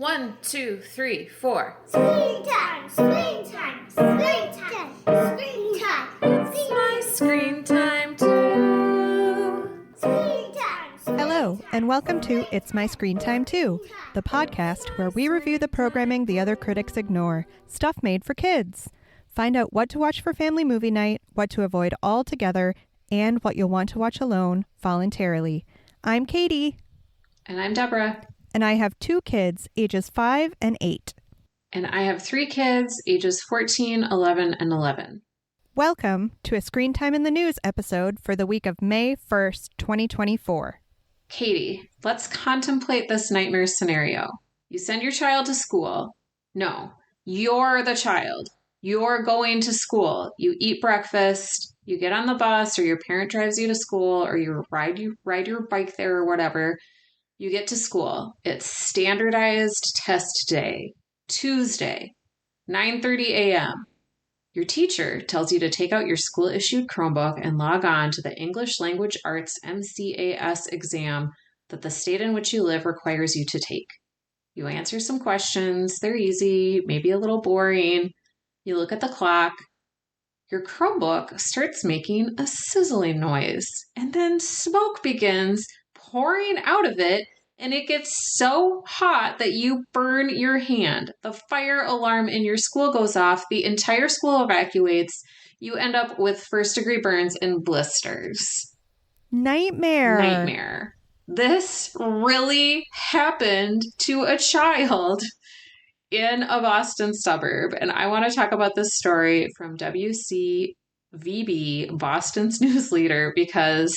1, 2, 3, 4. Screen time, screen time, screen time, screen time. It's my screen time too. Screen time. Hello, and welcome to It's My Screen Time Too, the podcast where we review the programming the other critics ignore, stuff made for kids. Find out what to watch for family movie night, what to avoid altogether, and what you'll want to watch alone voluntarily. I'm Katie. And I'm Deborah. And I have 2 kids, ages 5 and 8. And I have 3 kids, ages 14, 11, and 11. Welcome to a Screen Time in the News episode for the week of May 1st, 2024. Katie, let's contemplate this nightmare scenario. You send your child to school. No, you're the child. You're going to school. You eat breakfast. You get on the bus, or your parent drives you to school, or you ride your bike there, or whatever. You get to school. It's standardized test day, Tuesday, 9:30 a.m. Your teacher tells you to take out your school-issued Chromebook and log on to the English Language Arts MCAS exam that the state in which you live requires you to take. You answer some questions. They're easy, maybe a little boring. You look at the clock. Your Chromebook starts making a sizzling noise, and then smoke begins pouring out of it, and it gets so hot that you burn your hand. The fire alarm in your school goes off. The entire school evacuates. You end up with first-degree burns and blisters. Nightmare. This really happened to a child in a Boston suburb. And I want to talk about this story from WCVB, Boston's news leader, because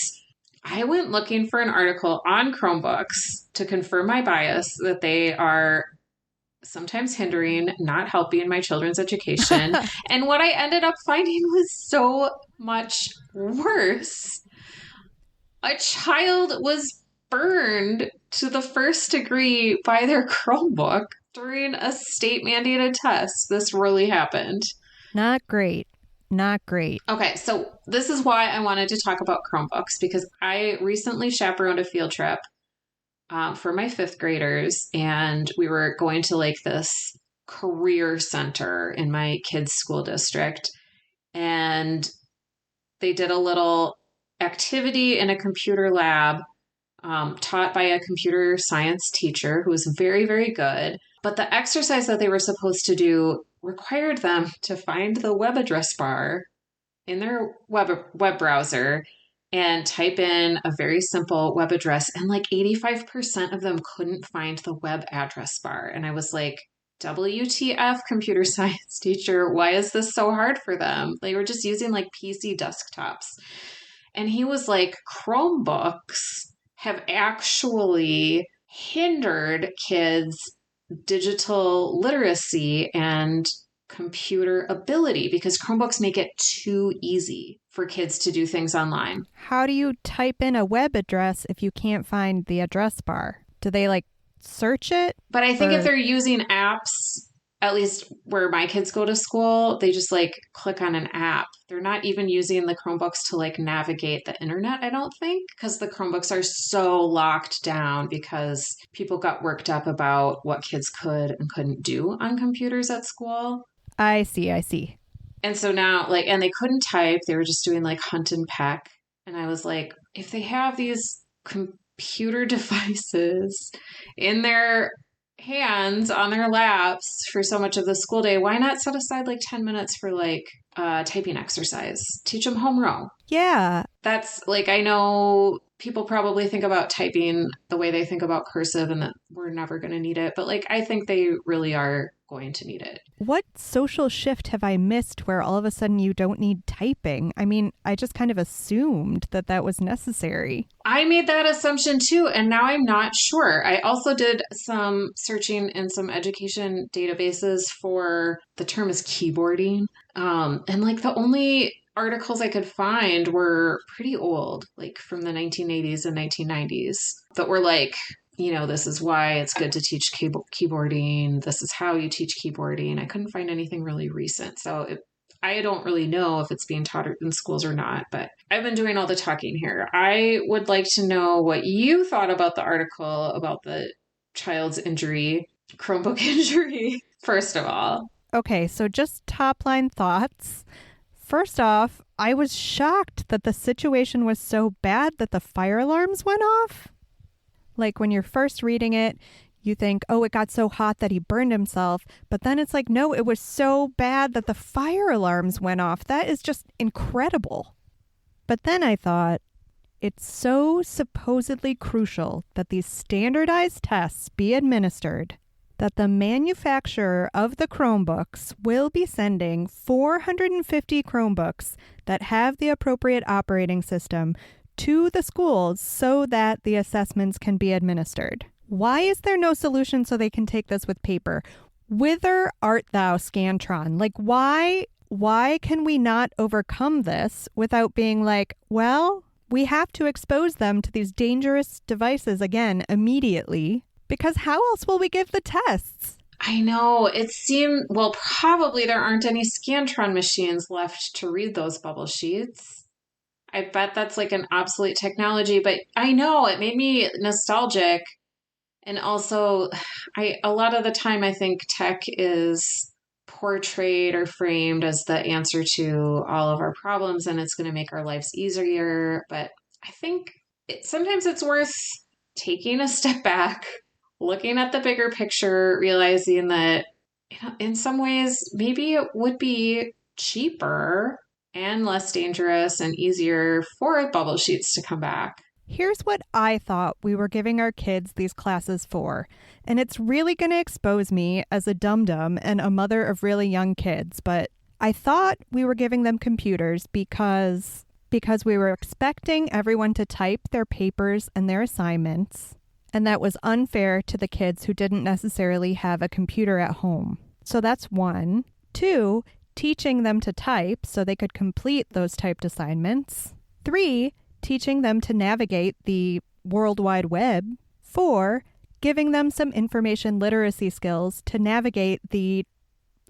I went looking for an article on Chromebooks to confirm my bias that they are sometimes hindering, not helping my children's education. And what I ended up finding was so much worse. A child was burned to the first degree by their Chromebook during a state-mandated test. This really happened. Not great. Not great. Okay, so this is why I wanted to talk about Chromebooks, because I recently chaperoned a field trip for my 5th graders, and we were going to like this career center in my kids' school district, and they did a little activity in a computer lab taught by a computer science teacher who was very, very good. But the exercise that they were supposed to do required them to find the web address bar in their web browser and type in a very simple web address. And like 85% of them couldn't find the web address bar. And I was like, WTF, computer science teacher, why is this so hard for them? They were just using like PC desktops. And he was like, Chromebooks have actually hindered kids' digital literacy and computer ability because Chromebooks make it too easy for kids to do things online. How do you type in a web address if you can't find the address bar? Do they like search it? But I think if they're using apps, at least where my kids go to school, they just like click on an app. They're not even using the Chromebooks to like navigate the internet, I don't think, because the Chromebooks are so locked down because people got worked up about what kids could and couldn't do on computers at school. I see. And so now, like, and they couldn't type. They were just doing like hunt and peck. And I was like, if they have these computer devices in their hands on their laps for so much of the school day, why not set aside like 10 minutes for like typing exercise? Teach them home row. Yeah. That's like, I know people probably think about typing the way they think about cursive and that we're never going to need it. But like, I think they really are going to need it. What social shift have I missed where all of a sudden you don't need typing? I mean, I just kind of assumed that that was necessary. I made that assumption too, and now I'm not sure. I also did some searching in some education databases for the term is keyboarding. And like the only articles I could find were pretty old, like from the 1980s and 1990s, that were like, you know, this is why it's good to teach keyboarding. This is how you teach keyboarding. I couldn't find anything really recent. So I don't really know if it's being taught in schools or not, but I've been doing all the talking here. I would like to know what you thought about the article about the child's injury Chromebook injury, first of all. Okay, so just top line thoughts. First off, I was shocked that the situation was so bad that the fire alarms went off. Like when you're first reading it, you think, oh, it got so hot that he burned himself. But then it's like, no, it was so bad that the fire alarms went off. That is just incredible. But then I thought, it's so supposedly crucial that these standardized tests be administered that the manufacturer of the Chromebooks will be sending 450 Chromebooks that have the appropriate operating system to the schools so that the assessments can be administered. Why is there no solution so they can take this with paper? Whither art thou, Scantron? Like, why can we not overcome this without being like, well, we have to expose them to these dangerous devices again immediately, because how else will we give the tests? I know. It seemed, well, probably there aren't any Scantron machines left to read those bubble sheets. I bet that's like an obsolete technology, but I know it made me nostalgic. And also, a lot of the time I think tech is portrayed or framed as the answer to all of our problems, and it's going to make our lives easier. But I think sometimes it's worth taking a step back, looking at the bigger picture, realizing that in some ways, maybe it would be cheaper and less dangerous and easier for bubble sheets to come back. Here's what I thought we were giving our kids these classes for, and it's really going to expose me as a dum-dum and a mother of really young kids, but I thought we were giving them computers because we were expecting everyone to type their papers and their assignments, and that was unfair to the kids who didn't necessarily have a computer at home. So that's one. Two, teaching them to type so they could complete those typed assignments. Three, teaching them to navigate the World Wide Web. Four, giving them some information literacy skills to navigate the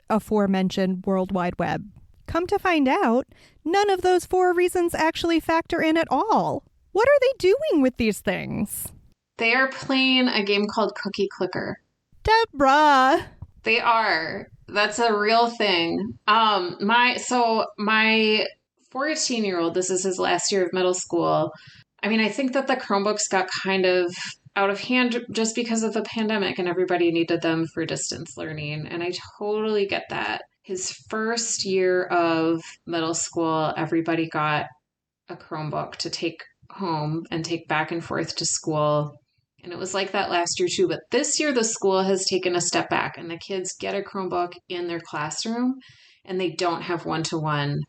aforementioned World Wide Web. Come to find out, none of those four reasons actually factor in at all. What are they doing with these things? They are playing a game called Cookie Clicker. Deborah! They are. That's a real thing. My 14-year-old, this is his last year of middle school. I mean, I think that the Chromebooks got kind of out of hand just because of the pandemic and everybody needed them for distance learning. And I totally get that. His first year of middle school, everybody got a Chromebook to take home and take back and forth to school. And it was like that last year too. But this year, the school has taken a step back and the kids get a Chromebook in their classroom and they don't have one-to-one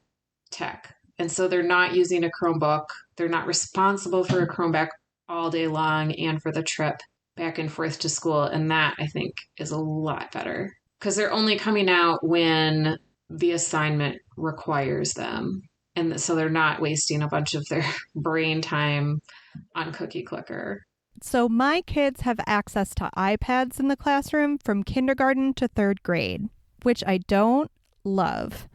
tech. And so they're not using a Chromebook. They're not responsible for a Chromebook all day long and for the trip back and forth to school. And that, I think, is a lot better because they're only coming out when the assignment requires them. And so they're not wasting a bunch of their brain time on Cookie Clicker. So my kids have access to iPads in the classroom from kindergarten to third grade, which I don't love.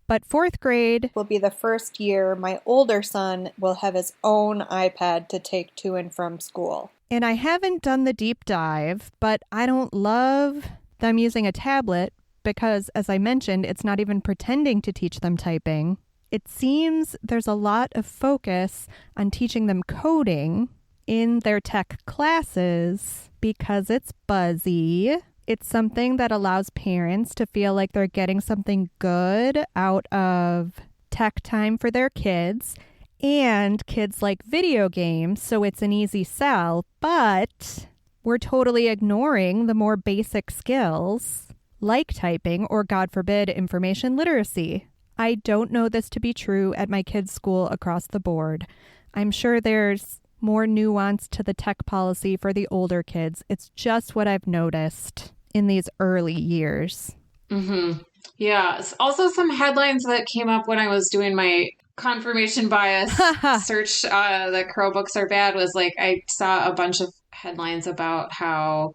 But fourth grade will be the first year my older son will have his own iPad to take to and from school. And I haven't done the deep dive, but I don't love them using a tablet because, as I mentioned, it's not even pretending to teach them typing. It seems there's a lot of focus on teaching them coding in their tech classes because it's buzzy. It's something that allows parents to feel like they're getting something good out of tech time for their kids. And kids like video games, so it's an easy sell. But we're totally ignoring the more basic skills like typing or, God forbid, information literacy. I don't know this to be true at my kids' school across the board. I'm sure there's more nuance to the tech policy for the older kids. It's just what I've noticed in these early years. Mm-hmm. Yeah. Also, some headlines that came up when I was doing my confirmation bias search that Chromebooks are bad was like I saw a bunch of headlines about how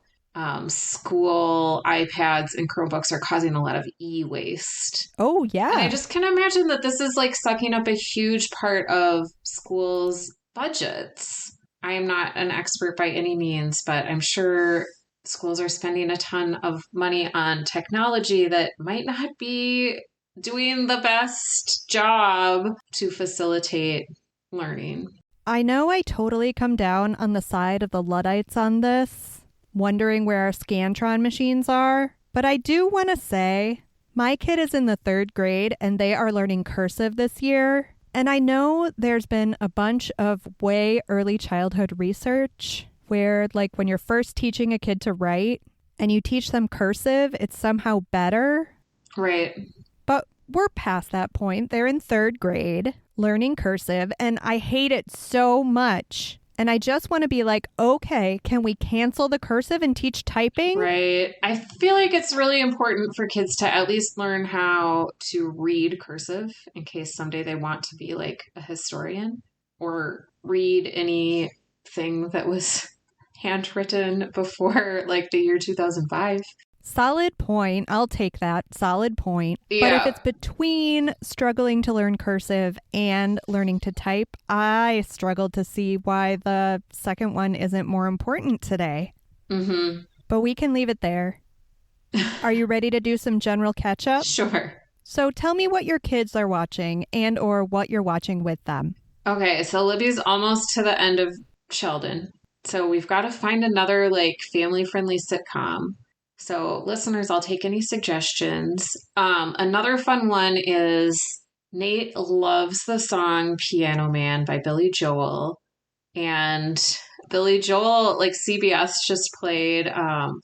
school iPads and Chromebooks are causing a lot of e-waste. Oh, yeah. And I just can imagine that this is like sucking up a huge part of schools' budgets. I am not an expert by any means, but I'm sure schools are spending a ton of money on technology that might not be doing the best job to facilitate learning. I know I totally come down on the side of the Luddites on this, wondering where our Scantron machines are, but I do want to say my kid is in the 3rd grade and they are learning cursive this year. And I know there's been a bunch of way early childhood research where, like, when you're first teaching a kid to write and you teach them cursive, it's somehow better. Right. But we're past that point. They're in 3rd grade learning cursive, and I hate it so much. And I just want to be like, okay, can we cancel the cursive and teach typing? Right. I feel like it's really important for kids to at least learn how to read cursive in case someday they want to be like a historian or read anything that was handwritten before like the year 2005. Solid point. I'll take that. Solid point. Yeah. But if it's between struggling to learn cursive and learning to type, I struggled to see why the second one isn't more important today. Mm-hmm. But we can leave it there. Are you ready to do some general catch up? Sure. So tell me what your kids are watching and or what you're watching with them. Okay, so Libby's almost to the end of Sheldon. So we've got to find another like family-friendly sitcom. So listeners, I'll take any suggestions. Another fun one is Nate loves the song Piano Man by Billy Joel. And Billy Joel, like CBS just played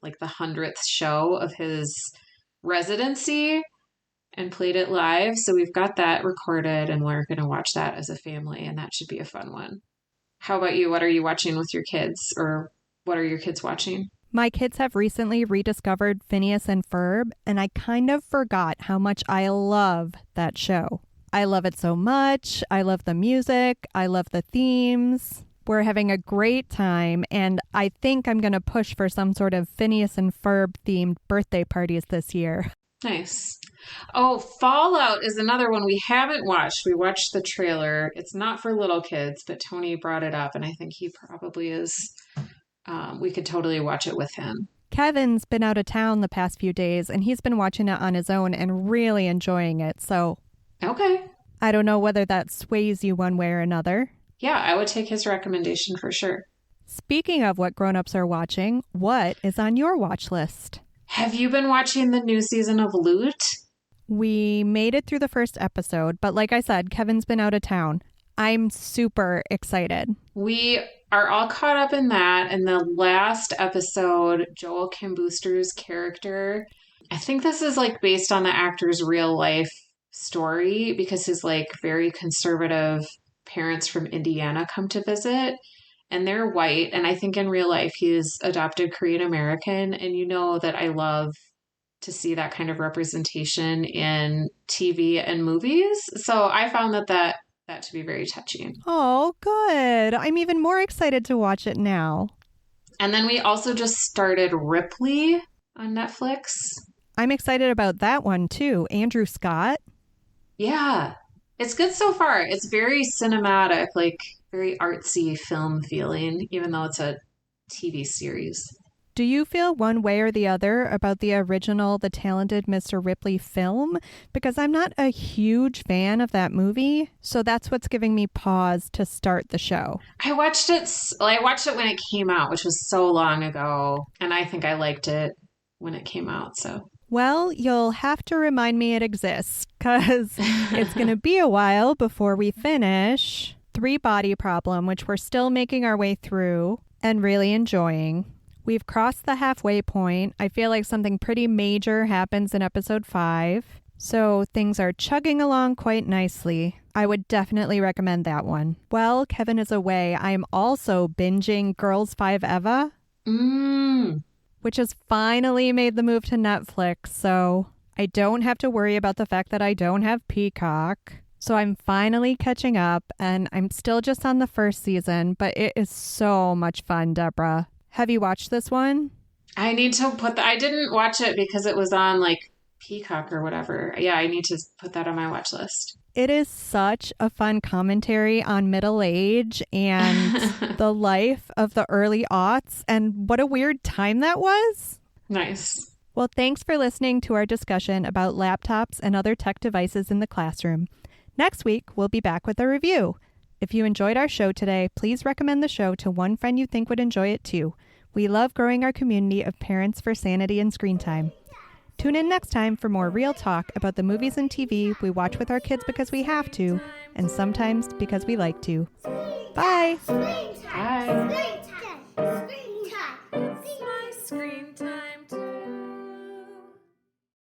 like the 100th show of his residency and played it live. So we've got that recorded and we're going to watch that as a family and that should be a fun one. How about you? What are you watching with your kids or what are your kids watching? My kids have recently rediscovered Phineas and Ferb, and I kind of forgot how much I love that show. I love it so much. I love the music. I love the themes. We're having a great time, and I think I'm going to push for some sort of Phineas and Ferb themed birthday parties this year. Nice. Oh, Fallout is another one we haven't watched. We watched the trailer. It's not for little kids, but Tony brought it up, and I think he probably is. We could totally watch it with him. Kevin's been out of town the past few days, and he's been watching it on his own and really enjoying it. So, okay. I don't know whether that sways you one way or another. Yeah, I would take his recommendation for sure. Speaking of what grown-ups are watching, what is on your watch list? Have you been watching the new season of Loot? We made it through the first episode, but like I said, Kevin's been out of town. I'm super excited. We are all caught up in that. And the last episode, Joel Kim Booster's character, I think this is like based on the actor's real life story because his like very conservative parents from Indiana come to visit and they're white. And I think in real life, he's adopted Korean American. And you know that I love to see that kind of representation in TV and movies. So I found that to be very touching. Oh, good. I'm even more excited to watch it now. And then we also just started Ripley on Netflix. I'm excited about that one too. Andrew Scott. Yeah, it's good so far. It's very cinematic, like very artsy film feeling, even though it's a TV series. Do you feel one way or the other about the original The Talented Mr. Ripley film? Because I'm not a huge fan of that movie, so that's what's giving me pause to start the show. I watched it when it came out, which was so long ago, and I think I liked it when it came out, so. Well, you'll have to remind me it exists, because it's going to be a while before we finish Three Body Problem, which we're still making our way through and really enjoying. We've crossed the halfway point. I feel like something pretty major happens in episode 5. So things are chugging along quite nicely. I would definitely recommend that one. While Kevin is away, I'm also binging Girls 5 Eva, which has finally made the move to Netflix. So I don't have to worry about the fact that I don't have Peacock. So I'm finally catching up and I'm still just on the first season, but it is so much fun, Deborah. Have you watched this one? I need to I didn't watch it because it was on like Peacock or whatever. Yeah, I need to put that on my watch list. It is such a fun commentary on middle age and the life of the early aughts, and what a weird time that was. Nice. Well, thanks for listening to our discussion about laptops and other tech devices in the classroom. Next week, we'll be back with a review. If you enjoyed our show today, please recommend the show to one friend you think would enjoy it too. We love growing our community of parents for sanity and screen time. Tune in next time for more real talk about the movies and TV we watch with our kids because we have to, and sometimes because we like to. Bye! Screen time. Bye. Screen